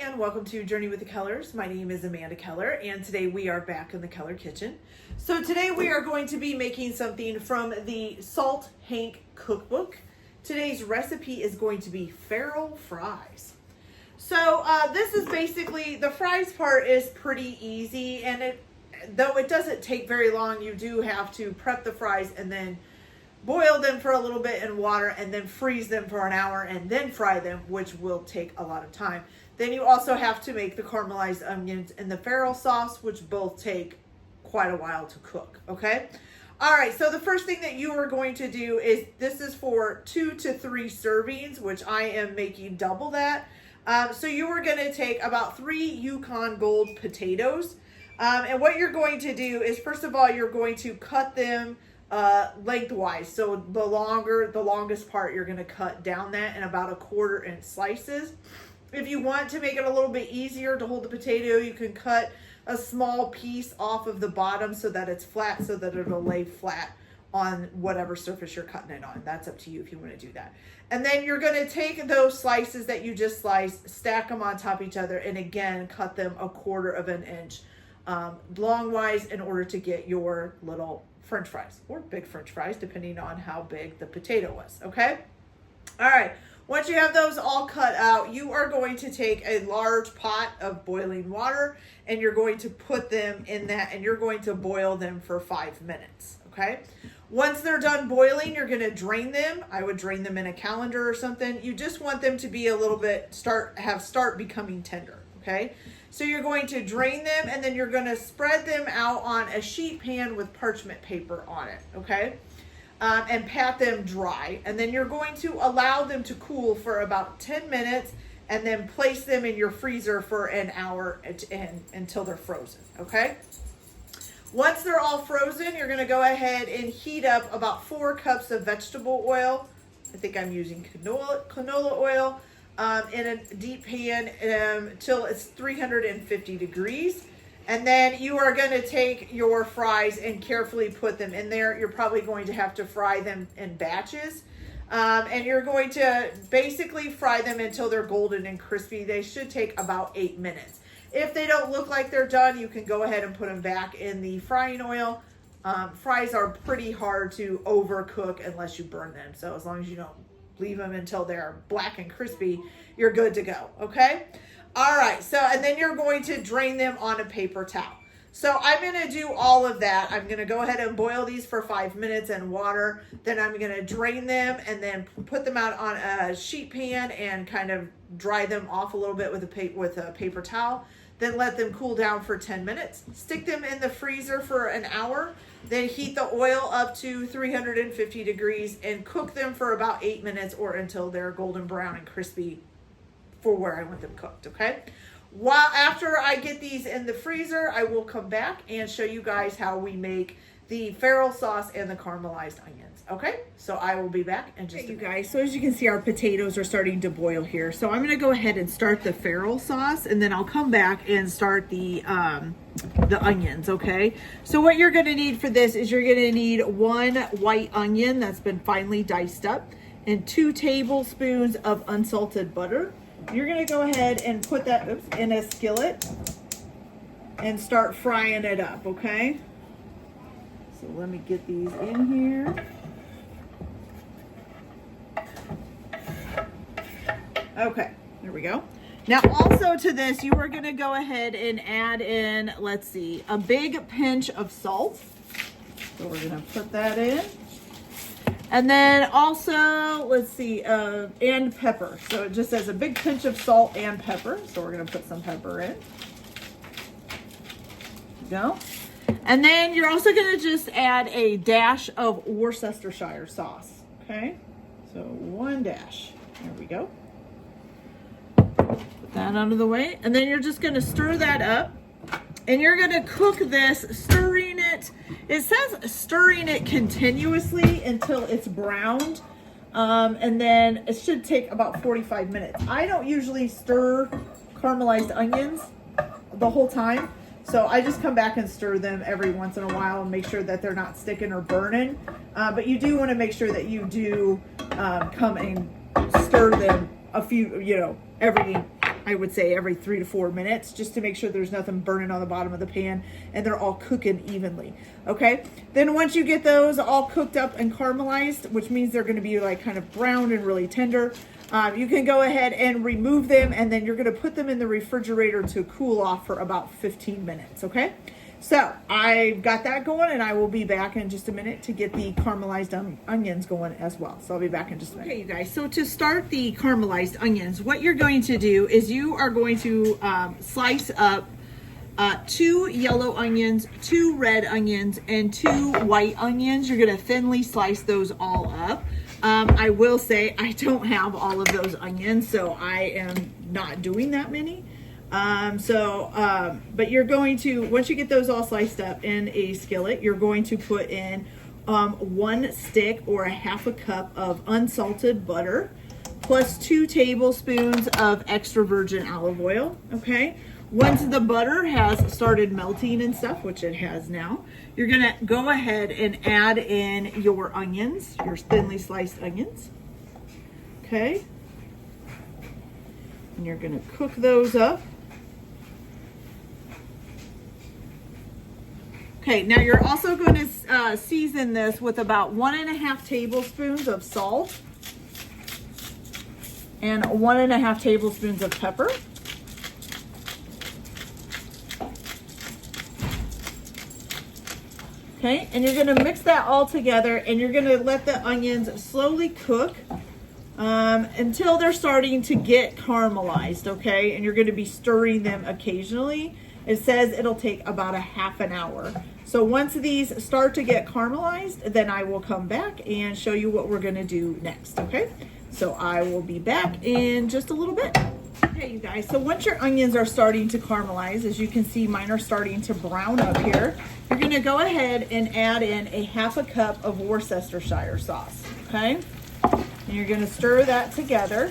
and welcome to Journey with the Kellers. My name is Amanda Keller, and today we are back in the Keller kitchen. So today we are going to be making something from the Salt Hank cookbook. Today's recipe is going to be farro fries. So this is basically, the fries part is pretty easy, and though it doesn't take very long, you do have to prep the fries and then boil them for a little bit in water and then freeze them for an hour and then fry them, which will take a lot of time. Then you also have to make the caramelized onions and the farro sauce, which both take quite a while to cook, okay? All right, so the first thing that you are going to do is, this is for 2 to 3 servings, which I am making double that. So you are gonna take about 3 Yukon Gold potatoes. And what you're going to do is, first of all, you're going to cut them lengthwise. So the longest part, you're going to cut down that in about 1/4 inch slices. If you want to make it a little bit easier to hold the potato, you can cut a small piece off of the bottom so that it's flat, so that it'll lay flat on whatever surface you're cutting it on. That's up to you if you want to do that. And then you're going to take those slices that you just sliced, stack them on top of each other, and again cut them 1/4 inch longwise in order to get your little French fries, or big French fries, depending on how big the potato was, okay? All right, once you have those all cut out, you are going to take a large pot of boiling water, and you're going to put them in that, and you're going to boil them for 5 minutes, okay? Once they're done boiling, you're gonna drain them. I would drain them in a colander or something. You just want them to be a little bit, start becoming tender, okay? So you're going to drain them, and then you're going to spread them out on a sheet pan with parchment paper on it, okay? And pat them dry. And then you're going to allow them to cool for about 10 minutes and then place them in your freezer for an hour until they're frozen, okay? Once they're all frozen, you're going to go ahead and heat up about 4 cups of vegetable oil. I think I'm using canola oil. In a deep pan till it's 350 degrees. And then you are going to take your fries and carefully put them in there. You're probably going to have to fry them in batches. And you're going to basically fry them until they're golden and crispy. They should take about 8 minutes. If they don't look like they're done, you can go ahead and put them back in the frying oil. Fries are pretty hard to overcook unless you burn them. So as long as you don't leave them until they're black and crispy, you're good to go, okay? All right, so, and then you're going to drain them on a paper towel. So I'm gonna do all of that. I'm gonna go ahead and boil these for 5 minutes in water. Then I'm gonna drain them and then put them out on a sheet pan and kind of dry them off a little bit with a paper towel. Then let them cool down for 10 minutes. Stick them in the freezer for an hour. Then heat the oil up to 350 degrees and cook them for about 8 minutes or until they're golden brown and crispy for where I want them cooked, okay? After I get these in the freezer, I will come back and show you guys how we make the farro sauce and the caramelized onions, okay? So I will be back in just a minute. You guys, so as you can see, our potatoes are starting to boil here. So I'm gonna go ahead and start the farro sauce, and then I'll come back and start the onions, okay? So what you're gonna need for this is you're gonna need 1 white onion that's been finely diced up and 2 tablespoons of unsalted butter. You're gonna go ahead and put that in a skillet and start frying it up, okay? So let me get these in here. Okay, there we go. Now also to this, you are gonna go ahead and add in, let's see, a big pinch of salt. So we're gonna put that in. And then also, let's see, and pepper. So it just says a big pinch of salt and pepper. So we're gonna put some pepper in. Go. And then you're also gonna just add a dash of Worcestershire sauce, okay? So 1 dash, there we go. Put that out of the way. And then you're just gonna stir that up. And you're gonna cook this, stirring it. It says stirring it continuously until it's browned. And then it should take about 45 minutes. I don't usually stir caramelized onions the whole time. So I just come back and stir them every once in a while and make sure that they're not sticking or burning. But you do want to make sure that you do come and stir them a few, every I would say every 3 to 4 minutes, just to make sure there's nothing burning on the bottom of the pan and they're all cooking evenly. Okay, then once you get those all cooked up and caramelized, which means they're going to be like kind of browned and really tender, you can go ahead and remove them, and then you're going to put them in the refrigerator to cool off for about 15 minutes. Okay, so I got that going, and I will be back in just a minute to get the caramelized onions going as well. So I'll be back in just a minute. Okay, you guys, so to start the caramelized onions, what you're going to do is you are going to slice up 2 yellow onions, 2 red onions, and 2 white onions. You're going to thinly slice those all up. I will say I don't have all of those onions, so I am not doing that many. But you're going to, once you get those all sliced up in a skillet, you're going to put in 1 stick or a half a cup of unsalted butter, plus 2 tablespoons of extra virgin olive oil. Okay. Once the butter has started melting and stuff, which it has now, you're gonna go ahead and add in your onions, your thinly sliced onions. Okay. And you're gonna cook those up. Okay, now you're also going to season this with about 1.5 tablespoons of salt and 1.5 tablespoons of pepper. Okay, and you're going to mix that all together, and you're going to let the onions slowly cook until they're starting to get caramelized, okay? And you're going to be stirring them occasionally. It says it'll take about a half an hour. So once these start to get caramelized, then I will come back and show you what we're going to do next, okay? So I will be back in just a little bit. Okay, you guys, so once your onions are starting to caramelize, as you can see, mine are starting to brown up here, you're going to go ahead and add in a half a cup of Worcestershire sauce, okay? And you're going to stir that together.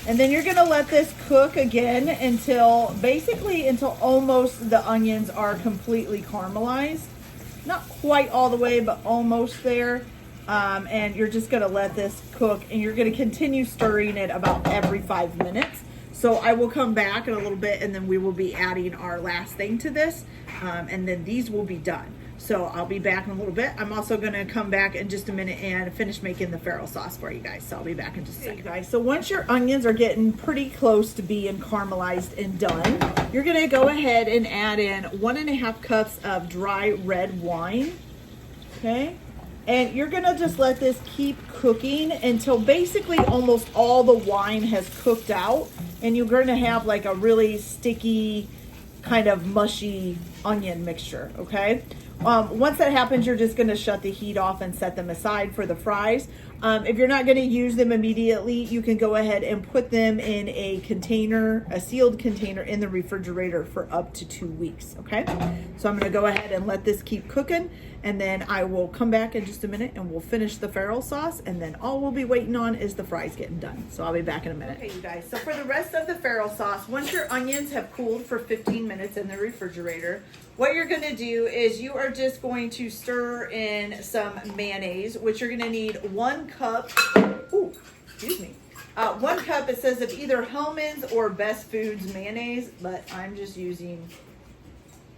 And then you're going to let this cook again until almost the onions are completely caramelized. Not quite all the way, but almost there. And you're just going to let this cook, and you're going to continue stirring it about every 5 minutes. So I will come back in a little bit, and then we will be adding our last thing to this, and then these will be done. So I'll be back in a little bit. I'm also going to come back in just a minute and finish making the farro sauce for you guys. So I'll be back in just a second. Guys, so once your onions are getting pretty close to being caramelized and done, you're going to go ahead and add in 1.5 cups of dry red wine. Okay. And you're going to just let this keep cooking until basically almost all the wine has cooked out, and you're going to have like a really sticky, kind of mushy onion mixture, okay? Once that happens, you're just going to shut the heat off and set them aside for the fries. If you're not going to use them immediately, you can go ahead and put them in a container, a sealed container in the refrigerator for up to 2 weeks, okay? So I'm going to go ahead and let this keep cooking, and then I will come back in just a minute and we'll finish the farro sauce, and then all we'll be waiting on is the fries getting done. So I'll be back in a minute. Okay, you guys, so for the rest of the farro sauce, once your onions have cooled for 15 minutes in the refrigerator, what you're going to do is you are just going to stir in some mayonnaise, which you're going to need 1 cup. Ooh, excuse me. 1 cup, it says, of either Hellmann's or Best Foods mayonnaise, but I'm just using,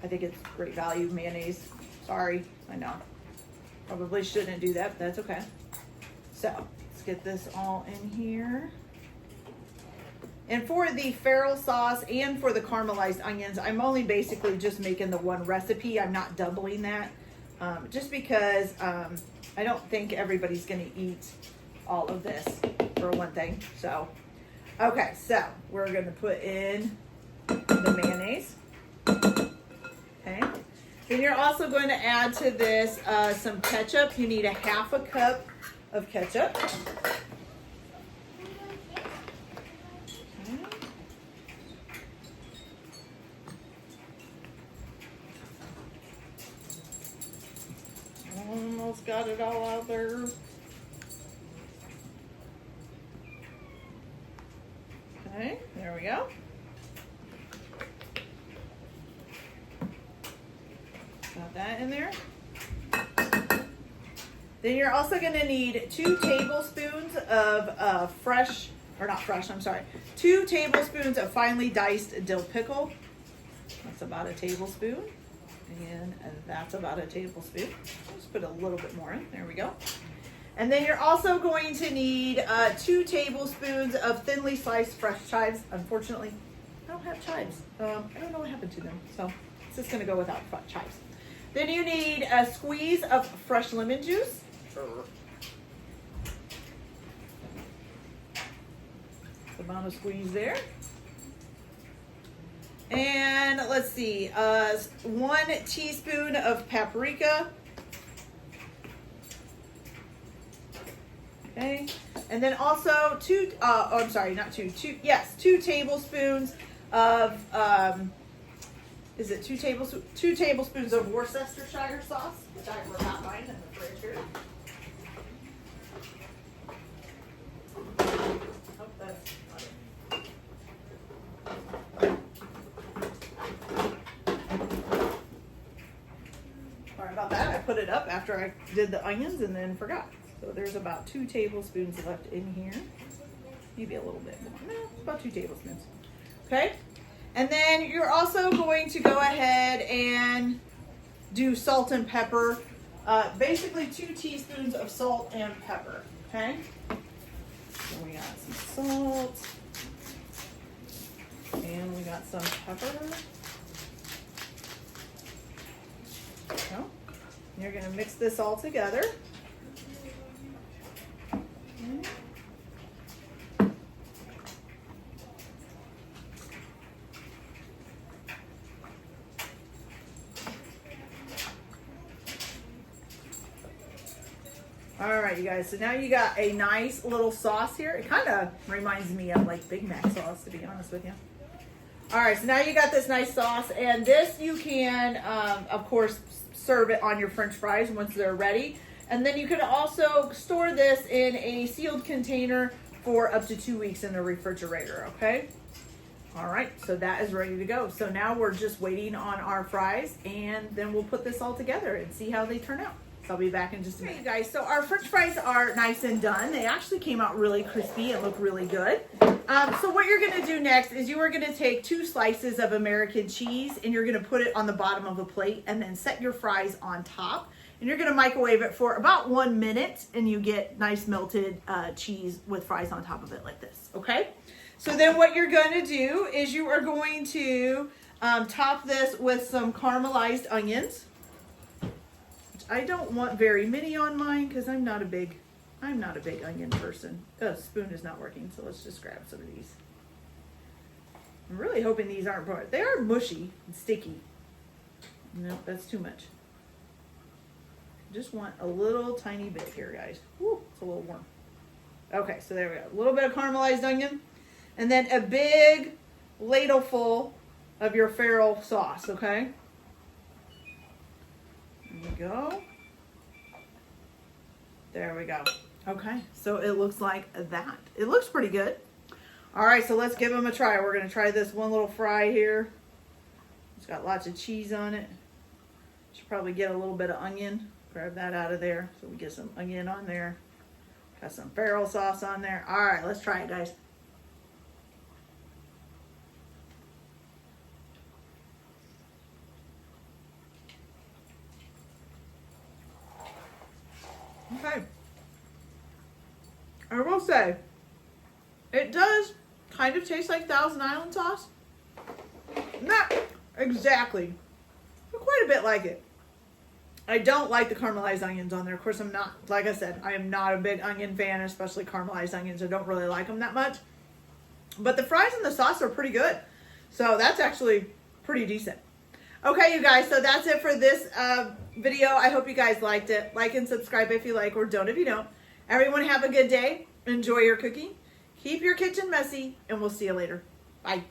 I think it's Great Value mayonnaise. Sorry, I know. Probably shouldn't do that, but that's okay. So let's get this all in here. And for the farro sauce and for the caramelized onions, I'm only basically just making the one recipe. I'm not doubling that, just because I don't think everybody's going to eat all of this, for one thing. So, okay, so we're going to put in the mayonnaise. Okay. Then you're also going to add to this some ketchup. You need a half a cup of ketchup. Almost got it all out there. Okay, there we go. Got that in there. Then you're also going to need 2 tablespoons of fresh or not fresh, I'm sorry, 2 tablespoons of finely diced dill pickle. That's about a tablespoon. And that's about a tablespoon. Let's put a little bit more in. There we go. And then you're also going to need 2 tablespoons of thinly sliced fresh chives. Unfortunately, I don't have chives. I don't know what happened to them, so it's just going to go without chives. Then you need a squeeze of fresh lemon juice. About a squeeze there. And let's see, 1 teaspoon of paprika. Okay, and then also 2 tablespoons of, is it 2 tablespoons of Worcestershire sauce, which I forgot mine in the fridge here. Oh, that's not it. Sorry about that. I put it up after I did the onions and then forgot. So there's about 2 tablespoons left in here. Maybe a little bit more. No, about 2 tablespoons. Okay. And then you're also going to go ahead and do salt and pepper. Basically 2 teaspoons of salt and pepper. Okay. So we got some salt. And we got some pepper. So you're going to mix this all together. All right, you guys, so now you got a nice little sauce here. It kind of reminds me of like Big Mac sauce, to be honest with you. All right, so now you got this nice sauce, and this you can, of course, serve it on your French fries once they're ready. And then you can also store this in a sealed container for up to 2 weeks in the refrigerator, okay? All right, so that is ready to go. So now we're just waiting on our fries, and then we'll put this all together and see how they turn out. So I'll be back in just a minute. Okay, guys, so our French fries are nice and done. They actually came out really crispy and look really good. So what you're gonna do next is you are gonna take 2 slices of American cheese and you're gonna put it on the bottom of a plate and then set your fries on top. And you're gonna microwave it for about 1 minute and you get nice melted cheese with fries on top of it like this, okay? So then what you're gonna do is you are going to top this with some caramelized onions. I don't want very many on mine because I'm not a big onion person. Oh, spoon is not working, so let's just grab some of these. I'm really hoping these aren't burnt. They are mushy and sticky. No, that's too much. Just want a little tiny bit here, guys. Woo, it's a little warm. Okay, so there we go. A little bit of caramelized onion, and then a big ladleful of your farro sauce, okay? There we go. There we go. Okay, so it looks like that. It looks pretty good. All right, so let's give them a try. We're gonna try this one little fry here. It's got lots of cheese on it. Should probably get a little bit of onion. Grab that out of there so we get some onion on there. Got some farro sauce on there. All right, let's try it, guys. Okay. I will say, it does kind of taste like Thousand Island sauce. Not exactly, but quite a bit like it. I don't like the caramelized onions on there. Of course, I'm not, like I said, I am not a big onion fan, especially caramelized onions. I don't really like them that much. But the fries and the sauce are pretty good. So that's actually pretty decent. Okay, you guys, so that's it for this video. I hope you guys liked it. Like and subscribe if you like, or don't if you don't. Everyone have a good day. Enjoy your cooking. Keep your kitchen messy, and we'll see you later. Bye.